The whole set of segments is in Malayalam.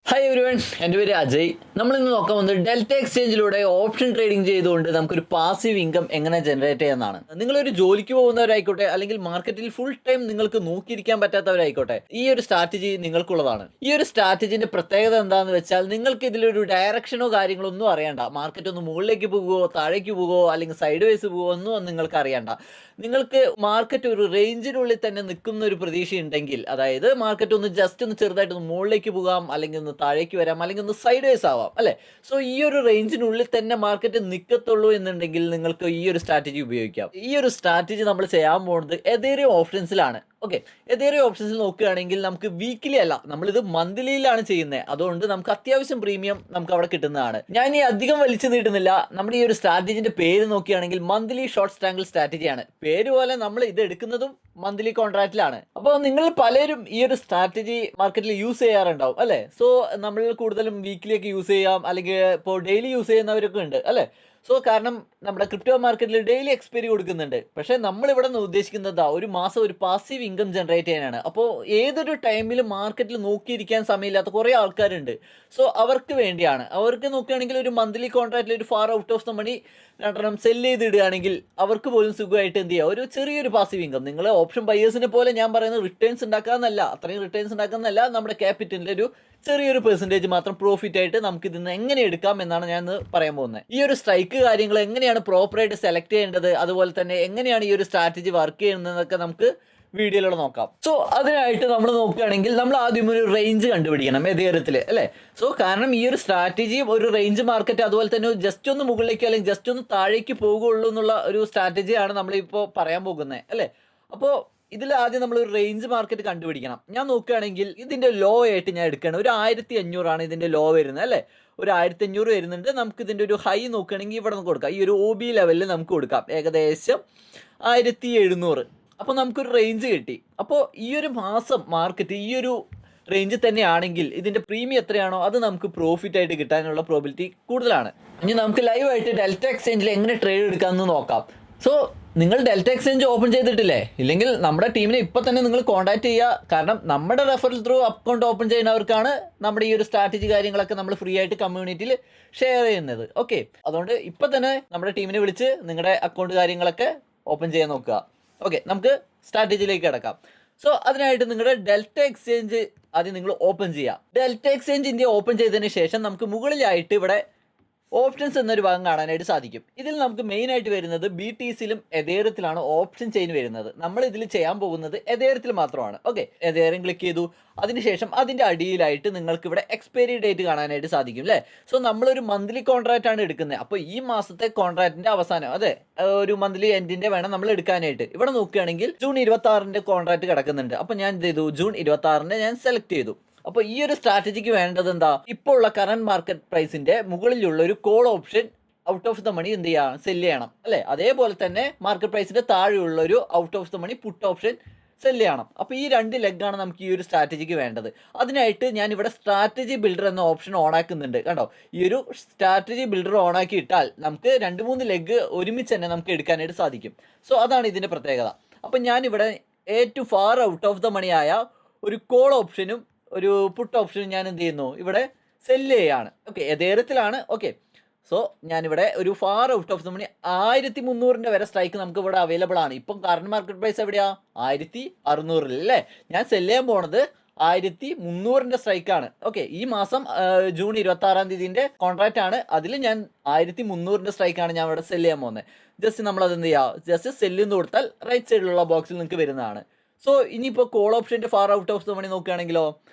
ഹായ് എവരിവൺ, എൻ്റെ പേര് അജയ്. നമ്മളിന്ന് നോക്കാൻ വന്നത് ഡെൽറ്റ എക്സ്ചേഞ്ചിലൂടെ ഓപ്ഷൻ ട്രേഡിംഗ് ചെയ്തുകൊണ്ട് നമുക്കൊരു പാസീവ് ഇൻകം എങ്ങനെ ജനറേറ്റ് ചെയ്യാമെന്നാണ്. നിങ്ങളൊരു ജോലിക്ക് പോകുന്നവരായിക്കോട്ടെ, അല്ലെങ്കിൽ മാർക്കറ്റിൽ ഫുൾ ടൈം നിങ്ങൾക്ക് നോക്കിയിരിക്കാൻ പറ്റാത്തവരായിക്കോട്ടെ, ഈ ഒരു സ്ട്രാറ്റജി നിങ്ങൾക്കുള്ളതാണ്. ഈ ഒരു സ്ട്രാറ്റജിന്റെ പ്രത്യേകത എന്താണെന്ന് വെച്ചാൽ, നിങ്ങൾക്ക് ഇതിലൊരു ഡയറക്ഷനോ കാര്യങ്ങളോ ഒന്നും അറിയണ്ട. മാർക്കറ്റ് ഒന്ന് മുകളിലേക്ക് പോകുമോ, താഴേക്ക് പോകുമോ, അല്ലെങ്കിൽ സൈഡ് വേസ് പോകുമോ ഒന്നും നിങ്ങൾക്ക് അറിയണ്ട. നിങ്ങൾക്ക് മാർക്കറ്റ് ഒരു റേഞ്ചിനുള്ളിൽ തന്നെ നിൽക്കുന്ന ഒരു പ്രതീക്ഷ ഉണ്ടെങ്കിൽ, അതായത് മാർക്കറ്റ് ഒന്ന് ജസ്റ്റ് ഒന്ന് ചെറുതായിട്ട് ഒന്ന് മുകളിലേക്ക് പോകാം, അല്ലെങ്കിൽ ഒന്ന് താഴേക്ക് വരാം, അല്ലെങ്കിൽ ഒന്ന് സൈഡ് വേസ് ആവാം അല്ലെ. സോ ഈ ഒരു റേഞ്ചിനുള്ളിൽ തന്നെ മാർക്കറ്റ് നിൽക്കത്തുള്ളൂ എന്നുണ്ടെങ്കിൽ നിങ്ങൾക്ക് ഈ ഒരു സ്ട്രാറ്റജി ഉപയോഗിക്കാം. ഈ ഒരു സ്ട്രാറ്റജി നമ്മൾ ചെയ്യാൻ പോകുന്നത് എതേറിയം ഓപ്ഷൻസിലാണ്. ഓക്കെ, എതേറിയം ഓപ്ഷൻസിൽ നോക്കുകയാണെങ്കിൽ നമുക്ക് വീക്കിലി അല്ല, നമ്മളിത് മന്ത്ലിയിലാണ് ചെയ്യുന്നത്. അതുകൊണ്ട് നമുക്ക് അത്യാവശ്യം പ്രീമിയം നമുക്ക് അവിടെ കിട്ടുന്നതാണ്. ഞാൻ ഈ അധികം വലിച്ചു നീട്ടുന്നില്ല. നമ്മുടെ ഈ ഒരു സ്ട്രാറ്റജിന്റെ പേര് നോക്കുകയാണെങ്കിൽ മന്ത്ലി ഷോർട്ട് സ്ട്രാങ്കിൾ സ്ട്രാറ്റജിയാണ്. പേര് പോലെ നമ്മൾ ഇത് എടുക്കുന്നതും മന്ത്ലി കോൺട്രാക്റ്റിലാണ്. അപ്പോൾ നിങ്ങൾ പലരും ഈ ഒരു സ്ട്രാറ്റജി മാർക്കറ്റിൽ യൂസ് ചെയ്യാറുണ്ടാവും അല്ലെ. സോ നമ്മൾ കൂടുതലും വീക്കിലിയൊക്കെ യൂസ് ചെയ്യാം, അല്ലെങ്കിൽ ഇപ്പോൾ ഡെയിലി യൂസ് ചെയ്യുന്നവരൊക്കെ ഉണ്ട് അല്ലെ. സോ കാരണം നമ്മുടെ ക്രിപ്റ്റോ മാർക്കറ്റിൽ ഡെയിലി എക്സ്പയറി കൊടുക്കുന്നുണ്ട്. പക്ഷേ നമ്മളിവിടെ നിന്ന് ഉദ്ദേശിക്കുന്നത് ഒരു മാസം ഒരു പാസീവ് ഇൻകം ജനറേറ്റ് ചെയ്യാനാണ്. അപ്പോൾ ഏതൊരു ടൈമിലും മാർക്കറ്റിൽ നോക്കിയിരിക്കാൻ സമയമില്ലാത്ത കുറേ ആൾക്കാരുണ്ട്. സോ അവർക്ക് വേണ്ടിയാണ്. അവർക്ക് നോക്കുകയാണെങ്കിൽ ഒരു മന്ത്ലി കോൺട്രാക്റ്റിൽ ഒരു far out of the money രണ്ടെണ്ണം സെല്ല് ചെയ്തിടുകയാണെങ്കിൽ അവർക്ക് പോലും സുഖമായിട്ട് എന്ത് ചെയ്യുക, ഒരു ചെറിയൊരു പാസീവ് ഇൻകം. നിങ്ങൾ ഓപ്ഷൻ ബയേഴ്സിനെ പോലെ ഞാൻ പറയുന്നത് റിട്ടേൺസ് ഉണ്ടാക്കാമെന്നല്ല, അത്രയും റിട്ടേൺസ് ഉണ്ടാക്കാമെന്നല്ല, നമ്മുടെ ക്യാപിറ്റലിൻ്റെ ഒരു ചെറിയൊരു പെർസെൻറ്റേജ് മാത്രം പ്രോഫിറ്റ് ആയിട്ട് നമുക്ക് ഇതിന്ന് എങ്ങനെ എടുക്കാം എന്നാണ് ഞാൻ പറയാൻ പോകുന്നത്. ഈ ഒരു സ്ട്രൈക്ക് കാര്യങ്ങൾ എങ്ങനെയാണ് പ്രോപ്പറായിട്ട് സെലക്ട് ചെയ്യേണ്ടത്, അതുപോലെ തന്നെ എങ്ങനെയാണ് ഈ ഒരു സ്ട്രാറ്റജി വർക്ക് ചെയ്യുന്നതെന്നൊക്കെ നമുക്ക് വീഡിയോയിലൂടെ നോക്കാം. സോ അതിനായിട്ട് നമ്മൾ നോക്കുകയാണെങ്കിൽ നമ്മൾ ആദ്യം ഒരു റേഞ്ച് കണ്ടുപിടിക്കണം എതേറിയത്തിൽ അല്ലേ. സോ കാരണം ഈ ഒരു സ്ട്രാറ്റജി ഒരു റേഞ്ച് മാർക്കറ്റ്, അതുപോലെ തന്നെ ജസ്റ്റ് ഒന്ന് മുകളിലേക്ക് അല്ലെങ്കിൽ ജസ്റ്റ് ഒന്ന് താഴേക്ക് പോകുള്ളൂ എന്നുള്ള ഒരു സ്ട്രാറ്റജിയാണ് നമ്മളിപ്പോൾ പറയാൻ പോകുന്നത് അല്ലേ. അപ്പോൾ ഇതിൽ ആദ്യം നമ്മൾ ഒരു റേഞ്ച് മാർക്കറ്റ് കണ്ടുപിടിക്കണം. ഞാൻ നോക്കുകയാണെങ്കിൽ ഇതിന്റെ ലോ ആയിട്ട് ഞാൻ എടുക്കുകയാണ്. ഒരു 1500 ഇതിന്റെ ലോ വരുന്നത് അല്ലേ. ഒരു 1500 വരുന്നുണ്ട്. നമുക്ക് ഇതിന്റെ ഒരു ഹൈ നോക്കുകയാണെങ്കിൽ ഇവിടെ നിന്ന് കൊടുക്കാം. ഈ ഒരു OB ലെവലിൽ നമുക്ക് കൊടുക്കാം ഏകദേശം 1700. അപ്പോൾ നമുക്കൊരു റേഞ്ച് കിട്ടി. അപ്പോൾ ഈ ഒരു മാസം മാർക്കറ്റ് ഈ ഒരു റേഞ്ച് തന്നെയാണെങ്കിൽ ഇതിന്റെ പ്രീമിയം എത്രയാണോ അത് നമുക്ക് പ്രോഫിറ്റ് ആയിട്ട് കിട്ടാനുള്ള പ്രോബിലിറ്റി കൂടുതലാണ്. ഇനി നമുക്ക് ലൈവായിട്ട് ഡെൽറ്റ എക്സ്ചേഞ്ചിൽ എങ്ങനെ ട്രേഡ് എടുക്കാമെന്ന് നോക്കാം. സോ നിങ്ങൾ ഡെൽറ്റ എക്സ്ചേഞ്ച് ഓപ്പൺ ചെയ്തിട്ടില്ലേ? ഇല്ലെങ്കിൽ നമ്മുടെ ടീമിനെ ഇപ്പം തന്നെ നിങ്ങൾ കോൺടാക്ട് ചെയ്യുക. കാരണം നമ്മുടെ റെഫറൽ ത്രൂ അക്കൗണ്ട് ഓപ്പൺ ചെയ്യുന്നവർക്കാണ് നമ്മുടെ ഈ ഒരു സ്ട്രാറ്റജി കാര്യങ്ങളൊക്കെ നമ്മൾ ഫ്രീ ആയിട്ട് കമ്മ്യൂണിറ്റിയിൽ ഷെയർ ചെയ്യുന്നത്. ഓക്കെ, അതുകൊണ്ട് ഇപ്പം തന്നെ നമ്മുടെ ടീമിനെ വിളിച്ച് നിങ്ങളുടെ അക്കൗണ്ട് കാര്യങ്ങളൊക്കെ ഓപ്പൺ ചെയ്യാൻ നോക്കുക. ഓക്കെ, നമുക്ക് സ്ട്രാറ്റജിയിലേക്ക് കിടക്കാം. സോ അതിനായിട്ട് നിങ്ങളുടെ ഡെൽറ്റ എക്സ്ചേഞ്ച് ആദ്യം നിങ്ങൾ ഓപ്പൺ ചെയ്യുക. ഡെൽറ്റ എക്സ്ചേഞ്ച് ഇന്ത്യ ഓപ്പൺ ചെയ്തതിന് ശേഷം നമുക്ക് മുകളിലായിട്ട് ഇവിടെ ഓപ്ഷൻസ് എന്നൊരു ഭാഗം കാണാനായിട്ട് സാധിക്കും. ഇതിൽ നമുക്ക് മെയിൻ ആയിട്ട് വരുന്നത് BTCയിലും എതേറിയത്തിലാണ് ഓപ്ഷൻ ചെയിൻ വരുന്നത്. നമ്മൾ ഇതിൽ ചെയ്യാൻ പോകുന്നത് എതേറിയത്തിൽ മാത്രമാണ്. ഓക്കെ, എതേറിയം ക്ലിക്ക് ചെയ്തു. അതിനുശേഷം അതിൻ്റെ അടിയിലായിട്ട് നിങ്ങൾക്ക് ഇവിടെ എക്സ്പയറി ഡേറ്റ് കാണാനായിട്ട് സാധിക്കും അല്ലേ. സോ നമ്മളൊരു മന്ത്ലി കോൺട്രാക്റ്റ് ആണ് എടുക്കുന്നത്. അപ്പോൾ ഈ മാസത്തെ കോൺട്രാക്റ്റിന്റെ അവസാനം, അതെ, ഒരു മന്ത്ലി എൻഡിന്റെ വേണം നമ്മൾ എടുക്കാനായിട്ട്. ഇവിടെ നോക്കുകയാണെങ്കിൽ ജൂൺ 26 കോൺട്രാക്റ്റ് കിടക്കുന്നുണ്ട്. അപ്പോൾ ഞാൻ എന്ത് ചെയ്തു, ജൂൺ 26 ഞാൻ സെലക്ട് ചെയ്തു. അപ്പോൾ ഈ ഒരു സ്ട്രാറ്റജിക്ക് വേണ്ടത് എന്താ, ഇപ്പോൾ ഉള്ള കറന്റ് മാർക്കറ്റ് പ്രൈസിന്റെ മുകളിലുള്ള ഒരു call option out of the money എന്ത് ചെയ്യണം, സെല് ചെയ്യണം അല്ലേ. അതേപോലെ തന്നെ മാർക്കറ്റ് പ്രൈസിന്റെ താഴെയുള്ള ഒരു out of the money put option sell ചെയ്യണം. അപ്പോൾ ഈ 2 ലെഗാണ് നമുക്ക് ഈ ഒരു സ്ട്രാറ്റജിക്ക് വേണ്ടത്. അതിനായിട്ട് ഞാൻ ഇവിടെ സ്ട്രാറ്റജി ബിൽഡർ എന്ന ഓപ്ഷൻ ഓൺ ആക്കുന്നുണ്ട്. കണ്ടോ, ഈ ഒരു സ്ട്രാറ്റജി ബിൽഡർ ഓൺ ആക്കി ഇട്ടാൽ നമുക്ക് 2-3 ലെഗ് ഒരുമിച്ച് തന്നെ നമുക്ക് എടുക്കാനായിട്ട് സാധിക്കും. സോ അതാണ് ഇതിന്റെ പ്രത്യേകത. അപ്പം ഞാനിവിടെ ഏറ്റവും far out of the money ആയ ഒരു കോൾ ഓപ്ഷനും ഒരു പുട്ട് ഓപ്ഷനും ഞാൻ എന്ത് ചെയ്യുന്നു, ഇവിടെ സെല്ല് ചെയ്യാണ്. ഓക്കെ, എതേറിയത്തിലാണ്. ഓക്കെ, സോ ഞാനിവിടെ ഒരു far out of the money 1300 വരെ സ്ട്രൈക്ക് നമുക്ക് ഇവിടെ അവൈലബിൾ ആണ്. ഇപ്പം കറണ്ട് മാർക്കറ്റ് പ്രൈസ് എവിടെയാ, 1600 അല്ലേ. ഞാൻ സെല്ല് ചെയ്യാൻ പോണത് 1300 സ്ട്രൈക്കാണ്. ഓക്കെ, ഈ മാസം ജൂൺ 26 കോൺട്രാക്റ്റ് ആണ്. അതിൽ ഞാൻ 1300 സ്ട്രൈക്കാണ് ഞാൻ ഇവിടെ സെല്ല് ചെയ്യാൻ പോകുന്നത്. ജസ്റ്റ് നമ്മളത് എന്ത് ചെയ്യുക, ജസ്റ്റ് സെല്ല് എന്ന് കൊടുത്താൽ റൈറ്റ് സൈഡിലുള്ള ബോക്സിൽ നിങ്ങൾക്ക് വരുന്നതാണ്. സോ ഇനിയിപ്പോൾ കോൾ ഓപ്ഷൻ്റെ far out of the money നോക്കുകയാണെങ്കിലോ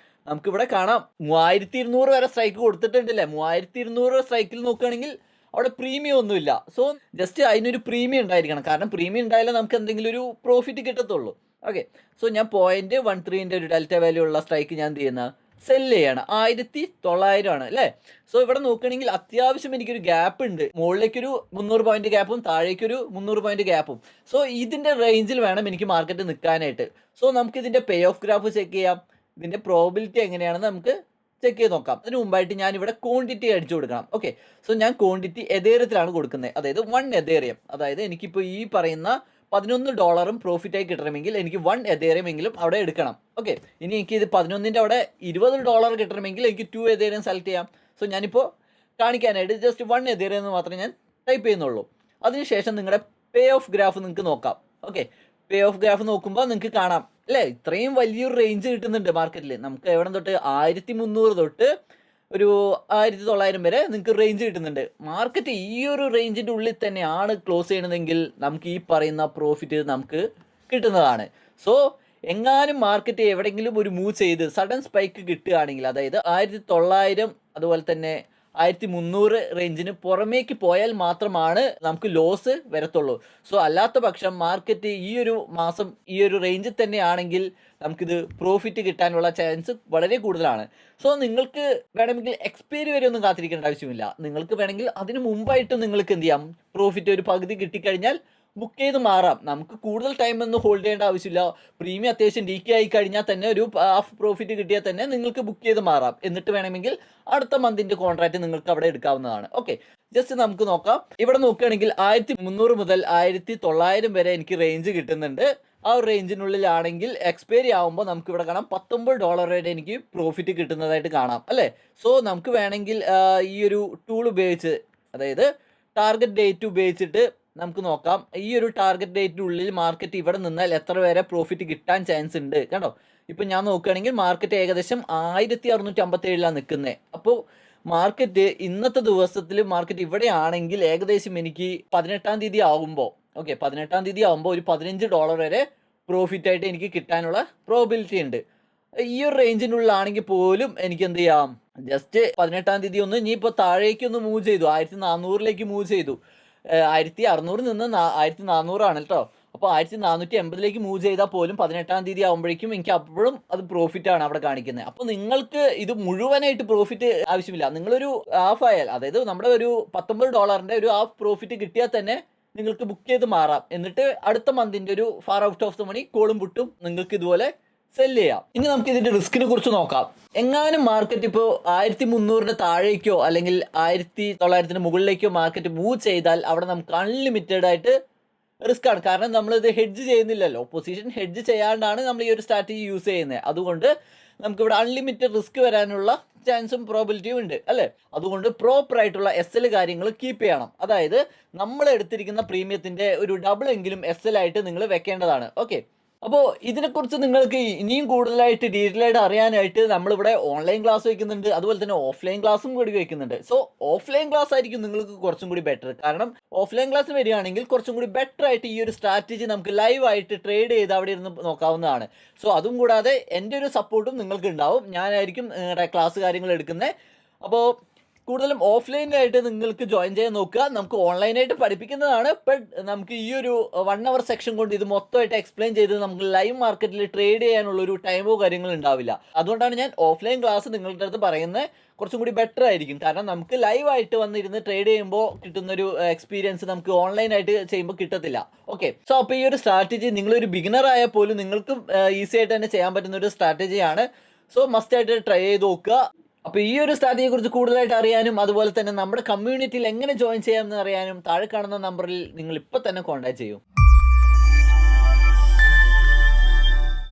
നമുക്കിവിടെ കാണാം 3200 വരെ സ്ട്രൈക്ക് കൊടുത്തിട്ടുണ്ടല്ലേ. 3200 സ്ട്രൈക്കിൽ നോക്കുകയാണെങ്കിൽ അവിടെ പ്രീമിയം ഒന്നുമില്ല. സോ ജസ്റ്റ് അതിനൊരു പ്രീമിയം ഉണ്ടായിരിക്കണം. കാരണം പ്രീമിയം ഉണ്ടായാലേ നമുക്ക് എന്തെങ്കിലും ഒരു പ്രോഫിറ്റ് കിട്ടത്തുള്ളൂ. ഓക്കെ, സോ ഞാൻ 0.13 ഒരു ഡെൽറ്റ വാല്യൂ ഉള്ള സ്ട്രൈക്ക് ഞാൻ എന്ത് ചെയ്യുന്ന സെല്ല് ചെയ്യാണ്. 1900 ആണ് അല്ലേ. സോ ഇവിടെ നോക്കുകയാണെങ്കിൽ അത്യാവശ്യം എനിക്കൊരു ഗ്യാപ്പ് ഉണ്ട്. മുകളിലേക്കൊരു 300 പോയിന്റ് ഗ്യാപ്പും താഴേക്കൊരു 300 പോയിന്റ് ഗ്യാപ്പും. സോ ഇതിൻ്റെ റേഞ്ചിൽ വേണം എനിക്ക് മാർക്കറ്റ് നിൽക്കാനായിട്ട്. സോ നമുക്ക് ഇതിൻ്റെ പേ ഓഫ് ഗ്രാഫ് ചെക്ക് ചെയ്യാം. ഇതിൻ്റെ പ്രോബിലിറ്റി എങ്ങനെയാണെന്ന് നമുക്ക് ചെക്ക് ചെയ്ത് നോക്കാം. അതിന് മുമ്പായിട്ട് ഞാൻ ഇവിടെ ക്വാണ്ടിറ്റി അടിച്ചു കൊടുക്കണം. ഓക്കെ, സോ ഞാൻ ക്വാണ്ടിറ്റി എതേറിയത്തിലാണ് കൊടുക്കുന്നത്. അതായത് 1 എതേറിയം. അതായത് എനിക്കിപ്പോൾ ഈ പറയുന്ന $11 പ്രോഫിറ്റായി കിട്ടണമെങ്കിൽ എനിക്ക് 1 എതേറിയം എങ്കിലും അവിടെ എടുക്കണം. ഓക്കെ, ഇനി എനിക്ക് ഇത് 11ൻ്റെ അവിടെ $20 കിട്ടണമെങ്കിൽ എനിക്ക് 2 എതേറിയം സെലക്ട് ചെയ്യാം. സോ ഞാനിപ്പോൾ കാണിക്കാനായിട്ട് ജസ്റ്റ് 1 എതേറിയം എന്ന് മാത്രമേ ഞാൻ ടൈപ്പ് ചെയ്യുന്നുള്ളൂ. അതിനുശേഷം നിങ്ങളുടെ പേ ഓഫ് ഗ്രാഫ് നിങ്ങൾക്ക് നോക്കാം. ഓക്കെ, പേ ഓഫ് ഗ്രാഫ് നോക്കുമ്പോൾ നിങ്ങൾക്ക് കാണാം അല്ലേ, ഇത്രയും വലിയൊരു റേഞ്ച് കിട്ടുന്നുണ്ട് മാർക്കറ്റിൽ. നമുക്ക് എവിടെ തൊട്ട് 1300 തൊട്ട് ഒരു 1900 വരെ നിങ്ങൾക്ക് റേഞ്ച് കിട്ടുന്നുണ്ട്. മാർക്കറ്റ് ഈ ഒരു റേഞ്ചിൻ്റെ ഉള്ളിൽ തന്നെയാണ് ക്ലോസ് ചെയ്യണതെങ്കിൽ നമുക്ക് ഈ പറയുന്ന പ്രോഫിറ്റ് നമുക്ക് കിട്ടുന്നതാണ്. സോ എങ്ങാനും മാർക്കറ്റ് എവിടെയെങ്കിലും ഒരു മൂവ് ചെയ്ത് സഡൻ സ്പൈക്ക് കിട്ടുകയാണെങ്കിൽ, അതായത് 1900 അതുപോലെ തന്നെ 1300 റേഞ്ചിന് പുറമേക്ക് പോയാൽ മാത്രമാണ് നമുക്ക് ലോസ് വരത്തുള്ളൂ. സോ അല്ലാത്ത പക്ഷം മാർക്കറ്റ് ഈ ഒരു മാസം ഈ ഒരു റേഞ്ചിൽ തന്നെയാണെങ്കിൽ നമുക്കിത് പ്രോഫിറ്റ് കിട്ടാനുള്ള ചാൻസ് വളരെ കൂടുതലാണ്. സോ നിങ്ങൾക്ക് വേണമെങ്കിൽ എക്സ്പയറി വരെ ഒന്നും കാത്തിരിക്കേണ്ട ആവശ്യമില്ല. നിങ്ങൾക്ക് വേണമെങ്കിൽ അതിന് മുമ്പായിട്ട് നിങ്ങൾക്ക് എന്ത് ചെയ്യാം, പ്രോഫിറ്റ് ഒരു പകുതി കിട്ടിക്കഴിഞ്ഞാൽ ബുക്ക് ചെയ്ത് മാറാം. നമുക്ക് കൂടുതൽ ടൈം ഒന്നും ഹോൾഡ് ചെയ്യേണ്ട ആവശ്യമില്ല. പ്രീമിയം അത്യാവശ്യം ഡീക്കെ ആയി കഴിഞ്ഞാൽ തന്നെ ഒരു ഹാഫ് പ്രോഫിറ്റ് കിട്ടിയാൽ തന്നെ നിങ്ങൾക്ക് ബുക്ക് ചെയ്ത് മാറാം. എന്നിട്ട് വേണമെങ്കിൽ അടുത്ത മന്തിൻ്റെ കോൺട്രാക്റ്റ് നിങ്ങൾക്ക് അവിടെ എടുക്കാവുന്നതാണ്. ഓക്കെ, ജസ്റ്റ് നമുക്ക് നോക്കാം. ഇവിടെ നോക്കുകയാണെങ്കിൽ 1300 മുതൽ 1900 വരെ എനിക്ക് റേഞ്ച് കിട്ടുന്നുണ്ട്. ആ ഒരു റേഞ്ചിനുള്ളിലാണെങ്കിൽ എക്സ്പയറി ആകുമ്പോൾ നമുക്ക് ഇവിടെ കാണാം $19 വരെ എനിക്ക് പ്രോഫിറ്റ് കിട്ടുന്നതായിട്ട് കാണാം അല്ലേ. സോ നമുക്ക് വേണമെങ്കിൽ ഈ ഒരു ടൂൾ ഉപയോഗിച്ച്, അതായത് ടാർഗറ്റ് ഡേറ്റ് ഉപയോഗിച്ചിട്ട് നമുക്ക് നോക്കാം. ഈ ഒരു ടാർഗറ്റ് ഡേറ്റിനുള്ളിൽ മാർക്കറ്റ് ഇവിടെ നിന്നാൽ എത്ര വരെ പ്രോഫിറ്റ് കിട്ടാൻ ചാൻസ് ഉണ്ട് കണ്ടോ. ഇപ്പം ഞാൻ നോക്കുകയാണെങ്കിൽ മാർക്കറ്റ് ഏകദേശം 1657 നിൽക്കുന്നത്. അപ്പോൾ മാർക്കറ്റ് ഇന്നത്തെ ദിവസത്തിൽ മാർക്കറ്റ് ഇവിടെ ആണെങ്കിൽ ഏകദേശം എനിക്ക് 18-ാം തീയതി ആകുമ്പോൾ, ഓക്കെ 18-ാം തീയതി ആകുമ്പോൾ ഒരു $15 വരെ പ്രോഫിറ്റായിട്ട് എനിക്ക് കിട്ടാനുള്ള പ്രോബിലിറ്റി ഉണ്ട്. ഈ ഒരു റേഞ്ചിനുള്ളിലാണെങ്കിൽ പോലും എനിക്ക് എന്ത് ചെയ്യാം, ജസ്റ്റ് 18-ാം തീയതി ഒന്ന് ഇനിയിപ്പോൾ താഴേക്കൊന്ന് മൂവ് ചെയ്തു, 1400 മൂവ് ചെയ്തു. 1600 നിന്ന് 1400 ആണ് കേട്ടോ. അപ്പോൾ 1480 മൂവ് ചെയ്താൽ പോലും 18-ാം തീയതി ആകുമ്പോഴേക്കും എനിക്ക് അപ്പോഴും അത് പ്രോഫിറ്റാണ് അവിടെ കാണിക്കുന്നത്. അപ്പോൾ നിങ്ങൾക്ക് ഇത് മുഴുവനായിട്ട് പ്രോഫിറ്റ് ആവശ്യമില്ല. നിങ്ങളൊരു ഹാഫ് ആയാൽ, അതായത് നമ്മുടെ ഒരു $19 ഒരു ഹാഫ് പ്രോഫിറ്റ് കിട്ടിയാൽ തന്നെ നിങ്ങൾക്ക് ബുക്ക് ചെയ്ത് മാറാം. എന്നിട്ട് അടുത്ത മന്തിൻ്റെ ഒരു far out of the money കോളും പുട്ടും നിങ്ങൾക്ക് ഇതുപോലെ സെല് ചെയ്യാം. ഇനി നമുക്ക് ഇതിൻ്റെ റിസ്കിനെ കുറിച്ച് നോക്കാം. എങ്ങാനും മാർക്കറ്റ് ഇപ്പോൾ 1300 താഴേക്കോ അല്ലെങ്കിൽ 1900 മുകളിലേക്കോ മാർക്കറ്റ് മൂവ് ചെയ്താൽ അവിടെ നമുക്ക് അൺലിമിറ്റഡ് ആയിട്ട് റിസ്ക് ആണ്. കാരണം നമ്മളിത് ഹെഡ്ജ് ചെയ്യുന്നില്ലല്ലോ, പൊസിഷൻ ഹെഡ്ജ് ചെയ്യാണ്ടാണ് നമ്മൾ ഈ ഒരു സ്ട്രാറ്റജി യൂസ് ചെയ്യുന്നത്. അതുകൊണ്ട് നമുക്കിവിടെ അൺലിമിറ്റഡ് റിസ്ക് വരാനുള്ള ചാൻസും പ്രോബിലിറ്റിയും ഉണ്ട് അല്ലേ. അതുകൊണ്ട് പ്രോപ്പറായിട്ടുള്ള SL കാര്യങ്ങൾ കീപ്പ് ചെയ്യണം. അതായത് നമ്മൾ എടുത്തിരിക്കുന്ന പ്രീമിയത്തിൻ്റെ ഒരു ഡബിൾ എങ്കിലും SL ആയിട്ട് നിങ്ങൾ വെക്കേണ്ടതാണ്. ഓക്കെ, അപ്പോൾ ഇതിനെക്കുറിച്ച് നിങ്ങൾക്ക് ഇനിയും കൂടുതലായിട്ട് ഡീറ്റെയിൽ ആയിട്ട് അറിയാനായിട്ട് നമ്മളിവിടെ ഓൺലൈൻ ക്ലാസ് വയ്ക്കുന്നുണ്ട്, അതുപോലെ തന്നെ ഓഫ്ലൈൻ ക്ലാസ്സും കൂടി വയ്ക്കുന്നുണ്ട്. സോ ഓഫ്ലൈൻ ക്ലാസ് ആയിരിക്കും നിങ്ങൾക്ക് കുറച്ചും കൂടി ബെറ്റർ. കാരണം ഓഫ്ലൈൻ ക്ലാസ്സിന് വരികയാണെങ്കിൽ കുറച്ചും കൂടി ബെറ്റർ ആയിട്ട് ഈ ഒരു സ്ട്രാറ്റജി നമുക്ക് ലൈവായിട്ട് ട്രേഡ് ചെയ്ത് അവിടെ ഇരുന്ന് നോക്കാവുന്നതാണ്. സോ അതും കൂടാതെ എൻ്റെ ഒരു സപ്പോർട്ടും നിങ്ങൾക്ക് ഉണ്ടാവും. ഞാനായിരിക്കും നിങ്ങളുടെ ക്ലാസ് കാര്യങ്ങൾ എടുക്കുന്നത്. അപ്പോൾ കൂടുതലും ഓഫ്ലൈനായിട്ട് നിങ്ങൾക്ക് ജോയിൻ ചെയ്യാൻ നോക്കുക. നമുക്ക് ഓൺലൈനായിട്ട് പഠിപ്പിക്കുന്നതാണ്. ബട്ട് നമുക്ക് ഈ ഒരു 1 hour സെക്ഷൻ കൊണ്ട് ഇത് മൊത്തമായിട്ട് എക്സ്പ്ലെയിൻ ചെയ്ത് നമുക്ക് ലൈവ് മാർക്കറ്റിൽ ട്രേഡ് ചെയ്യാനുള്ളൊരു ടൈമോ കാര്യങ്ങളോ ഉണ്ടാവില്ല. അതുകൊണ്ടാണ് ഞാൻ ഓഫ്ലൈൻ ക്ലാസ് നിങ്ങളുടെ അടുത്ത് പറയുന്നത് കുറച്ചും കൂടി ബെറ്റർ ആയിരിക്കും. കാരണം നമുക്ക് ലൈവായിട്ട് വന്നിരുന്ന് ട്രേഡ് ചെയ്യുമ്പോൾ കിട്ടുന്നൊരു എക്സ്പീരിയൻസ് നമുക്ക് ഓൺലൈനായിട്ട് ചെയ്യുമ്പോൾ കിട്ടത്തില്ല. ഓക്കെ, സോ അപ്പോൾ ഈ ഒരു സ്ട്രാറ്റജി നിങ്ങളൊരു ബിഗിനർ ആയാൽ പോലും നിങ്ങൾക്കും ഈസി ആയിട്ട് തന്നെ ചെയ്യാൻ പറ്റുന്ന ഒരു സ്ട്രാറ്റജിയാണ്. സോ മസ്റ്റായിട്ട് ട്രൈ ചെയ്ത് നോക്കുക. അപ്പോൾ ഈ ഒരു സ്ട്രാറ്റജിയെ കുറിച്ച് കൂടുതലായിട്ട് അറിയാനും അതുപോലെ തന്നെ നമ്മുടെ കമ്മ്യൂണിറ്റിയിൽ എങ്ങനെ ജോയിൻ ചെയ്യാമെന്ന് അറിയാനും താഴെ കാണുന്ന നമ്പറിൽ നിങ്ങൾ ഇപ്പോൾ തന്നെ കോൺടാക്ട് ചെയ്യൂ.